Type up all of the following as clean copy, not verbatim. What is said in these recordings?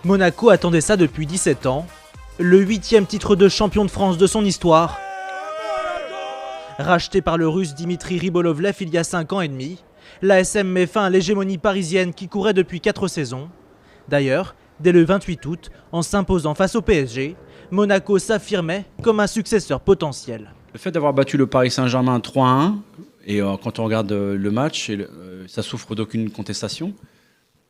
Monaco attendait ça depuis 17 ans, le 8e titre de champion de France de son histoire. Racheté par le russe Dimitri Ribolovlev il y a 5 ans et demi, l'ASM met fin à l'hégémonie parisienne qui courait depuis 4 saisons. D'ailleurs, dès le 28 août, en s'imposant face au PSG, Monaco s'affirmait comme un successeur potentiel. Le fait d'avoir battu le Paris Saint-Germain 3-1, et quand on regarde le match, ça souffre d'aucune contestation.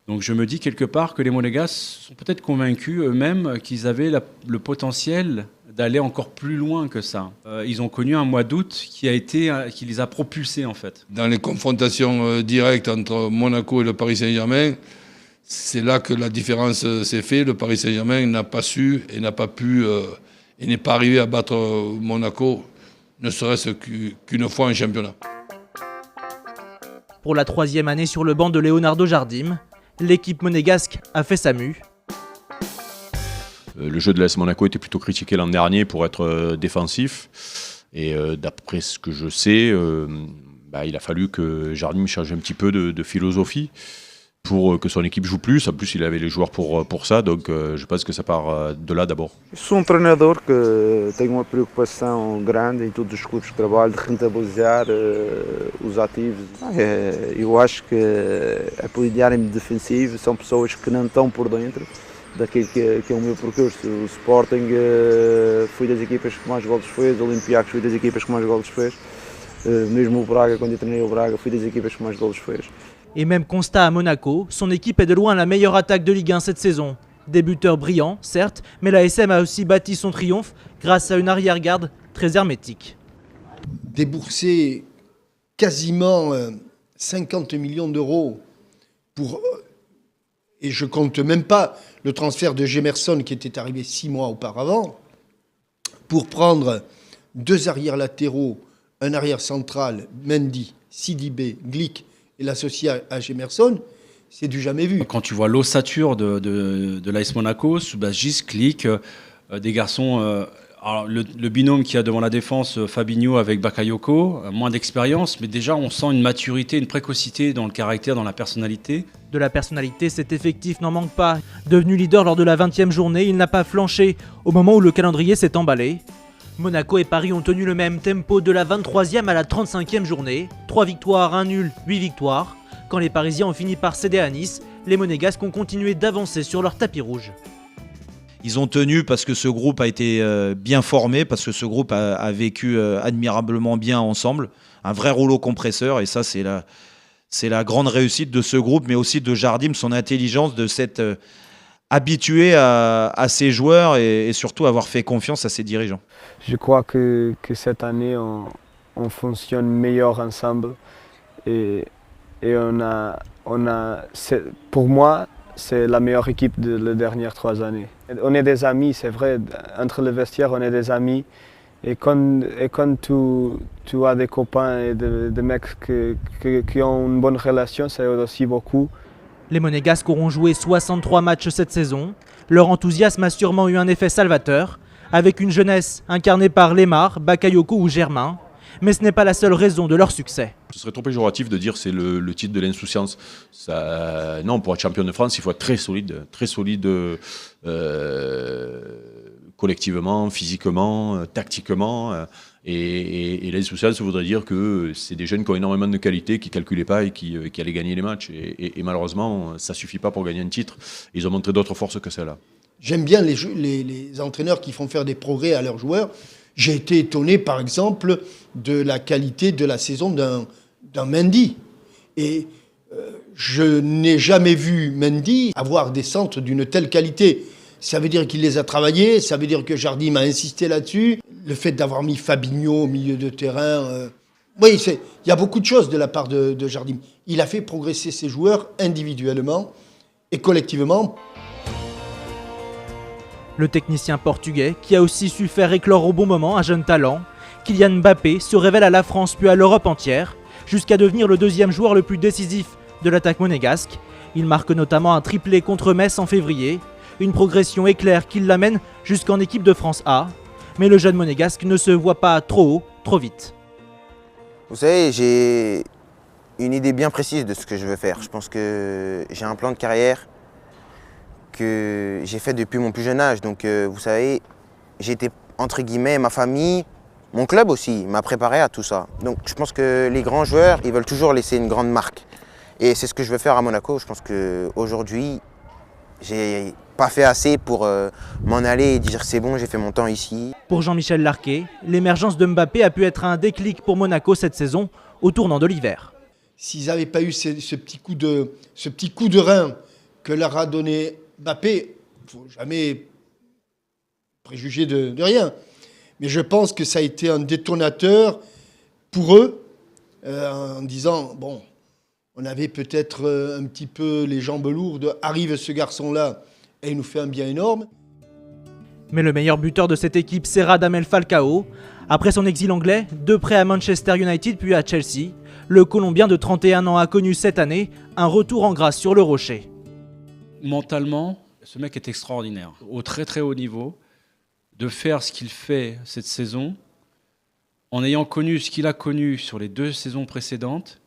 Donc je me dis quelque part que les Monégasques sont peut-être convaincus eux-mêmes qu'ils avaient le potentiel d'aller encore plus loin que ça. Ils ont connu un mois d'août qui les a propulsés en fait. Dans les confrontations directes entre Monaco et le Paris Saint-Germain, c'est là que la différence s'est faite. Le Paris Saint-Germain n'a pas su et n'a pas pu et n'est pas arrivé à battre Monaco, ne serait-ce qu'une fois en championnat. Pour la 3e année sur le banc de Leonardo Jardim, l'équipe monégasque a fait sa mue. Le jeu de l'AS Monaco était plutôt critiqué l'an dernier pour être défensif. Et d'après ce que je sais, il a fallu que Jardim change un petit peu de philosophie pour que son équipe joue plus. En plus, il avait les joueurs pour ça, donc je pense que ça part de là d'abord. Eu sou treinador que tem uma preocupação grande em todos os clubes que trabalho de rentabilizar os ativos. Eu acho que a polidiarem defensivo são pessoas que não estão por dentro daquilo que é o meu percurso. O Sporting foi das equipas que mais golos fez, o Olympiacos foi das equipas que mais golos fez. Mesmo o Braga, quando eu treinei o Braga, foi das equipas que mais golos fez. Et même constat à Monaco, son équipe est de loin la meilleure attaque de Ligue 1 cette saison. Des buteurs brillants, certes, mais l'ASM a aussi bâti son triomphe grâce à une arrière-garde très hermétique. Débourser quasiment 50 millions d'euros pour... Et je compte même pas le transfert de Gemerson qui était arrivé 6 mois auparavant, pour prendre 2 arrières latéraux, un arrière central, Mendy, Sidibé, Glick, et l'associer à Gemerson, c'est du jamais vu. Quand tu vois l'ossature de l'AS Monaco, Subasic, Glick, des garçons... alors le binôme qu'il y a devant la défense, Fabinho avec Bakayoko, moins d'expérience, mais déjà on sent une maturité, une précocité dans le caractère, dans la personnalité. De la personnalité, cet effectif n'en manque pas. Devenu leader lors de la 20e journée, il n'a pas flanché au moment où le calendrier s'est emballé. Monaco et Paris ont tenu le même tempo de la 23e à la 35e journée. 3 victoires, 1 nul, 8 victoires. Quand les Parisiens ont fini par céder à Nice, les Monégasques ont continué d'avancer sur leur tapis rouge. Ils ont tenu parce que ce groupe a été bien formé, parce que ce groupe a vécu admirablement bien ensemble. Un vrai rouleau compresseur, et ça c'est la grande réussite de ce groupe, mais aussi de Jardim, son intelligence de s'être habitué à ses joueurs et surtout avoir fait confiance à ses dirigeants. Je crois que cette année, on fonctionne meilleur ensemble et pour moi, c'est la meilleure équipe des dernières 3 années. On est des amis, c'est vrai, entre les vestiaires, on est des amis. Et quand tu as des copains et des mecs qui ont une bonne relation, ça aide aussi beaucoup. Les Monégasques auront joué 63 matchs cette saison. Leur enthousiasme a sûrement eu un effet salvateur, avec une jeunesse incarnée par Lemar, Bakayoko ou Germain. Mais ce n'est pas la seule raison de leur succès. Ce serait trop péjoratif de dire que c'est le titre de l'insouciance. Non, pour être champion de France, il faut être très solide collectivement, physiquement, tactiquement. Et l'insouciance voudrait dire que c'est des jeunes qui ont énormément de qualité, qui ne calculaient pas et qui allaient gagner les matchs. Et malheureusement, ça ne suffit pas pour gagner un titre. Ils ont montré d'autres forces que celle-là. J'aime bien les entraîneurs qui font faire des progrès à leurs joueurs. J'ai été étonné, par exemple, de la qualité de la saison d'un Mendy. Et je n'ai jamais vu Mendy avoir des centres d'une telle qualité. Ça veut dire qu'il les a travaillés, ça veut dire que Jardim a insisté là-dessus. Le fait d'avoir mis Fabinho au milieu de terrain... oui, il y a beaucoup de choses de la part de Jardim. Il a fait progresser ses joueurs individuellement et collectivement. Le technicien portugais, qui a aussi su faire éclore au bon moment un jeune talent, Kylian Mbappé, se révèle à la France puis à l'Europe entière, jusqu'à devenir le 2e joueur le plus décisif de l'attaque monégasque. Il marque notamment un triplé contre Metz en février, une progression éclair qui l'amène jusqu'en équipe de France A. Mais le jeune monégasque ne se voit pas trop haut, trop vite. Vous savez, j'ai une idée bien précise de ce que je veux faire. Je pense que j'ai un plan de carrière que j'ai fait depuis mon plus jeune âge. Donc vous savez, j'ai été entre guillemets ma famille, mon club aussi m'a préparé à tout ça. Donc je pense que les grands joueurs, ils veulent toujours laisser une grande marque. Et c'est ce que je veux faire à Monaco. Je pense qu'aujourd'hui, j'ai pas fait assez pour m'en aller et dire c'est bon, j'ai fait mon temps ici. Pour Jean-Michel Larquet, l'émergence de Mbappé a pu être un déclic pour Monaco cette saison au tournant de l'hiver. S'ils n'avaient pas eu ce petit coup de rein que leur a donné Mbappé, il ne faut jamais préjuger de rien. Mais je pense que ça a été un détonateur pour eux, en disant, bon, on avait peut-être un petit peu les jambes lourdes, arrive ce garçon-là et il nous fait un bien énorme. Mais le meilleur buteur de cette équipe, c'est Radamel Falcao. Après son exil anglais, de prêt à Manchester United puis à Chelsea, le Colombien de 31 ans a connu cette année un retour en grâce sur le rocher. Mentalement, ce mec est extraordinaire. Au très très haut niveau, de faire ce qu'il fait cette saison, en ayant connu ce qu'il a connu sur les 2 saisons précédentes,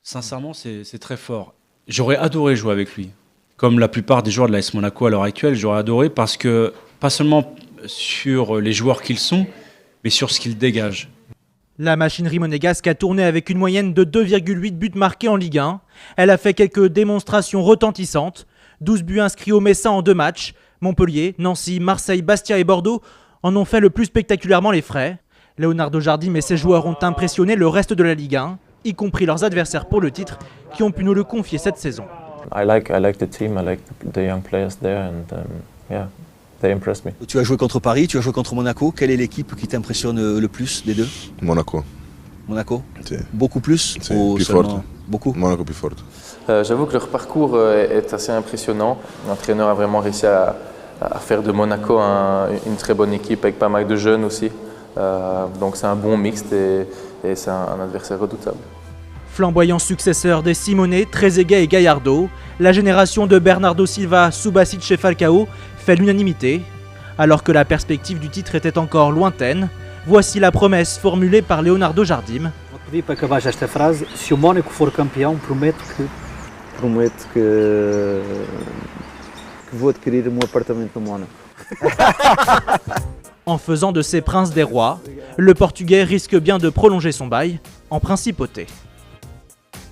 sincèrement, c'est très fort. J'aurais adoré jouer avec lui. Comme la plupart des joueurs de l'AS Monaco à l'heure actuelle, j'aurais adoré parce que, pas seulement sur les joueurs qu'ils sont, mais sur ce qu'ils dégagent. La machinerie monégasque a tourné avec une moyenne de 2,8 buts marqués en Ligue 1. Elle a fait quelques démonstrations retentissantes. 12 buts inscrits au Messin en 2 matchs. Montpellier, Nancy, Marseille, Bastia et Bordeaux en ont fait le plus spectaculairement les frais. Leonardo Jardim et ses joueurs ont impressionné le reste de la Ligue 1, y compris leurs adversaires pour le titre, qui ont pu nous le confier cette saison. I like the team, I like the young players there, and yeah, they impressed me. Tu as joué contre Paris, tu as joué contre Monaco. Quelle est l'équipe qui t'impressionne le plus des deux? Monaco. Monaco? Si. Beaucoup plus? Si, ou plus seulement... forte. Beaucoup? Monaco plus forte. J'avoue que leur parcours est assez impressionnant. L'entraîneur a vraiment réussi à faire de Monaco une très bonne équipe avec pas mal de jeunes aussi. Donc c'est un bon mixte et c'est un adversaire redoutable. Flamboyant successeur des Simone, Trezeguet et Gallardo, la génération de Bernardo Silva, Subasic et Falcao fait l'unanimité. Alors que la perspective du titre était encore lointaine, voici la promesse formulée par Leonardo Jardim. Para acabar já esta frase, se o Mónaco for campeão, prometo que vou adquirir appartamento no Mónaco. En faisant de ces princes des rois, le Portugais risque bien de prolonger son bail en principauté.